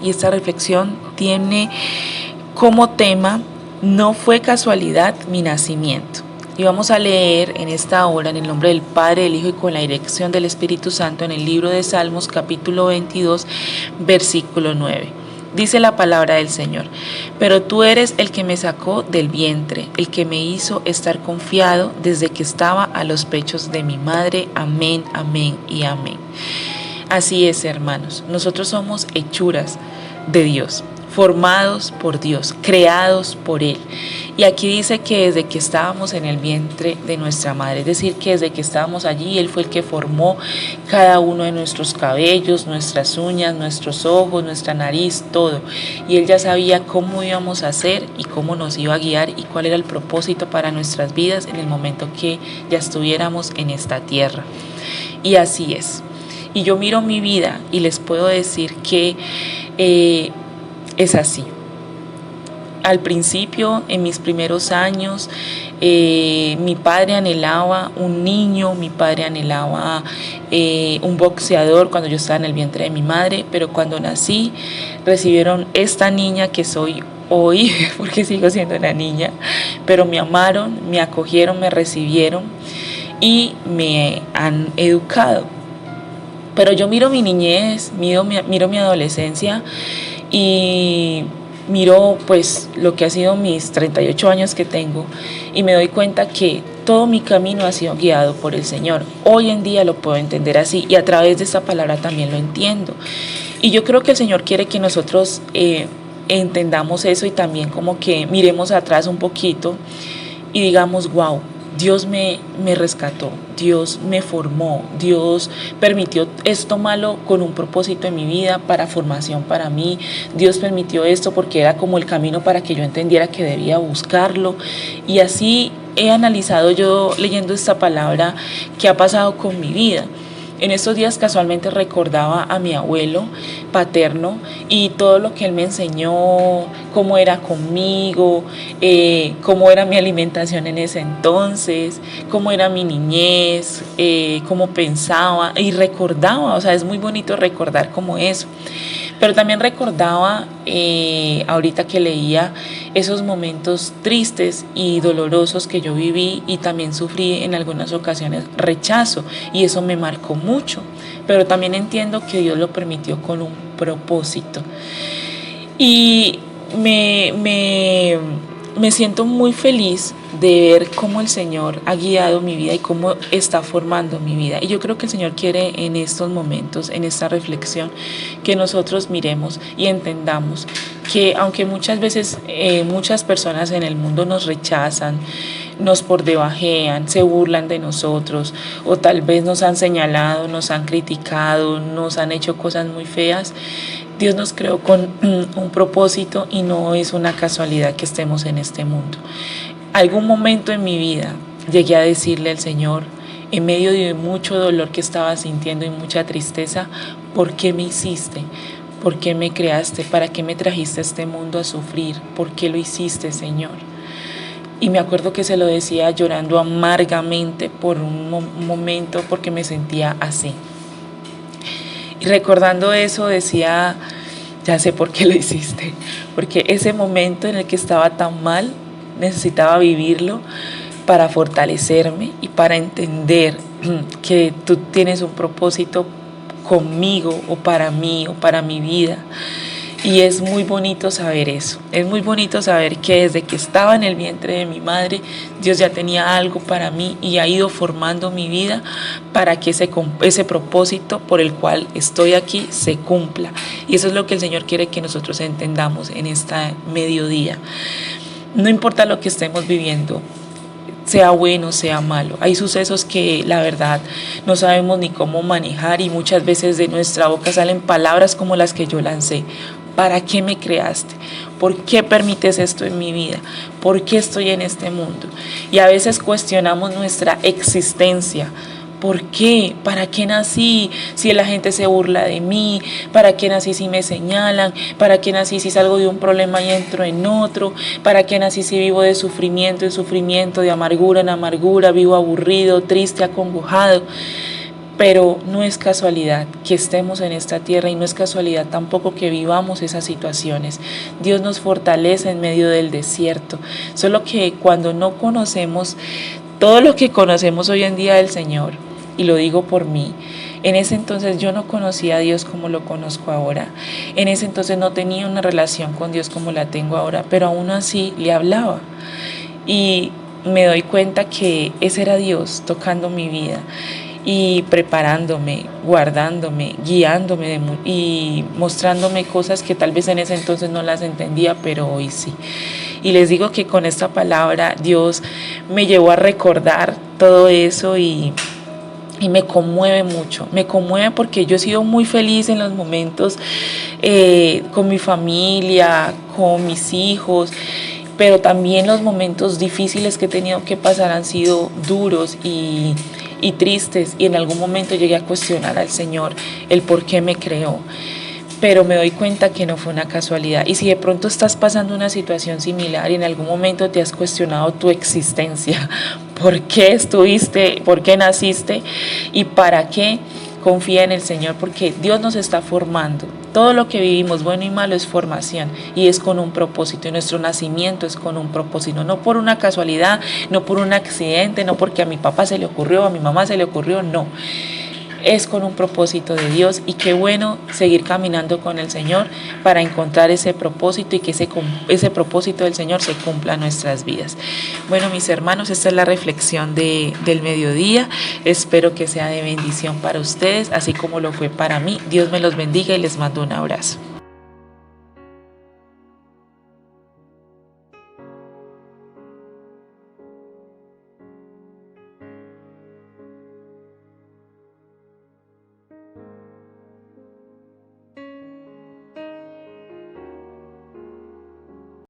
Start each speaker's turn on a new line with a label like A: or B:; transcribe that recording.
A: y esta reflexión tiene como tema: no fue casualidad mi nacimiento. Y vamos a leer en esta hora, en el nombre del Padre, del Hijo y con la dirección del Espíritu Santo, en el libro de Salmos, capítulo 22, versículo 9. Dice la palabra del Señor: pero tú eres el que me sacó del vientre, el que me hizo estar confiado desde que estaba a los pechos de mi madre. Amén, amén y amén. Así es, hermanos, nosotros somos hechuras de Dios, formados por Dios, creados por Él. Y aquí dice que desde que estábamos en el vientre de nuestra madre, es decir, que desde que estábamos allí, Él fue el que formó cada uno de nuestros cabellos, nuestras uñas, nuestros ojos, nuestra nariz, todo. Y Él ya sabía cómo íbamos a ser y cómo nos iba a guiar y cuál era el propósito para nuestras vidas en el momento que ya estuviéramos en esta tierra. Y así es. Y yo miro mi vida y les puedo decir que es así. Al principio, en mis primeros años, mi padre anhelaba un niño, mi padre anhelaba un boxeador cuando yo estaba en el vientre de mi madre, pero cuando nací recibieron esta niña que soy hoy, porque sigo siendo una niña, pero me amaron, me acogieron, me recibieron y me han educado. Pero yo miro mi niñez, miro mi adolescencia y miro pues lo que ha sido mis 38 años que tengo y me doy cuenta que todo mi camino ha sido guiado por el Señor. Hoy en día lo puedo entender así y a través de esta palabra también lo entiendo. Y yo creo que el Señor quiere que nosotros entendamos eso y también como que miremos atrás un poquito y digamos: wow, Dios me rescató, Dios me formó, Dios permitió esto malo con un propósito en mi vida, para formación para mí. Dios permitió esto porque era como el camino para que yo entendiera que debía buscarlo. Y así he analizado yo, leyendo esta palabra, qué ha pasado con mi vida. En estos días casualmente recordaba a mi abuelo paterno y todo lo que él me enseñó, cómo era conmigo, cómo era mi alimentación en ese entonces, cómo era mi niñez, cómo pensaba y recordaba. O sea, es muy bonito recordar como eso. Pero también recordaba, ahorita que leía, esos momentos tristes y dolorosos que yo viví y también sufrí en algunas ocasiones rechazo, y eso me marcó mucho. Pero también entiendo que Dios lo permitió con un propósito. Y me siento muy feliz de ver cómo el Señor ha guiado mi vida y cómo está formando mi vida. Y yo creo que el Señor quiere en estos momentos, en esta reflexión, que nosotros miremos y entendamos que aunque muchas veces muchas personas en el mundo nos rechazan, nos pordebajean, se burlan de nosotros, o tal vez nos han señalado, nos han criticado, nos han hecho cosas muy feas, Dios nos creó con un propósito y no es una casualidad que estemos en este mundo. Algún momento en mi vida llegué a decirle al Señor, en medio de mucho dolor que estaba sintiendo y mucha tristeza: ¿por qué me hiciste? ¿Por qué me creaste? ¿Para qué me trajiste a este mundo a sufrir? ¿Por qué lo hiciste, Señor? Y me acuerdo que se lo decía llorando amargamente por un momento, porque me sentía así. Y recordando eso decía: ya sé por qué lo hiciste, porque ese momento en el que estaba tan mal necesitaba vivirlo para fortalecerme y para entender que tú tienes un propósito conmigo o para mí o para mi vida. Y es muy bonito saber eso, es muy bonito saber que desde que estaba en el vientre de mi madre, Dios ya tenía algo para mí y ha ido formando mi vida para que ese propósito por el cual estoy aquí se cumpla. Y eso es lo que el Señor quiere que nosotros entendamos en este mediodía. No importa lo que estemos viviendo, sea bueno, sea malo. Hay sucesos que la verdad no sabemos ni cómo manejar y muchas veces de nuestra boca salen palabras como las que yo lancé. ¿Para qué me creaste? ¿Por qué permites esto en mi vida? ¿Por qué estoy en este mundo? Y a veces cuestionamos nuestra existencia. ¿Por qué? ¿Para qué nací si la gente se burla de mí? ¿Para qué nací si me señalan? ¿Para qué nací si salgo de un problema y entro en otro? ¿Para qué nací si vivo de sufrimiento en sufrimiento, de amargura en amargura, vivo aburrido, triste, acongojado? Pero no es casualidad que estemos en esta tierra y no es casualidad tampoco que vivamos esas situaciones. Dios nos fortalece en medio del desierto. Solo que cuando no conocemos todo lo que conocemos hoy en día del Señor, y lo digo por mí, en ese entonces yo no conocía a Dios como lo conozco ahora. En ese entonces no tenía una relación con Dios como la tengo ahora, pero aún así le hablaba. Y me doy cuenta que ese era Dios tocando mi vida y preparándome, guardándome, guiándome y mostrándome cosas que tal vez en ese entonces no las entendía, pero hoy sí. Y les digo que con esta palabra Dios me llevó a recordar todo eso y me conmueve mucho, me conmueve porque yo he sido muy feliz en los momentos con mi familia, con mis hijos, pero también los momentos difíciles que he tenido que pasar han sido duros y tristes, y en algún momento llegué a cuestionar al Señor el por qué me creó. Pero me doy cuenta que no fue una casualidad. Y si de pronto estás pasando una situación similar y en algún momento te has cuestionado tu existencia, ¿por qué estuviste, por qué naciste y para qué? Confía en el Señor, porque Dios nos está formando. Todo lo que vivimos, bueno y malo, es formación y es con un propósito, y nuestro nacimiento es con un propósito, no por una casualidad, no por un accidente, no porque a mi papá se le ocurrió, a mi mamá se le ocurrió, no. Es con un propósito de Dios, y qué bueno seguir caminando con el Señor para encontrar ese propósito y que ese propósito del Señor se cumpla en nuestras vidas. Bueno, mis hermanos, esta es la reflexión del mediodía. Espero que sea de bendición para ustedes, así como lo fue para mí. Dios me los bendiga y les mando un abrazo.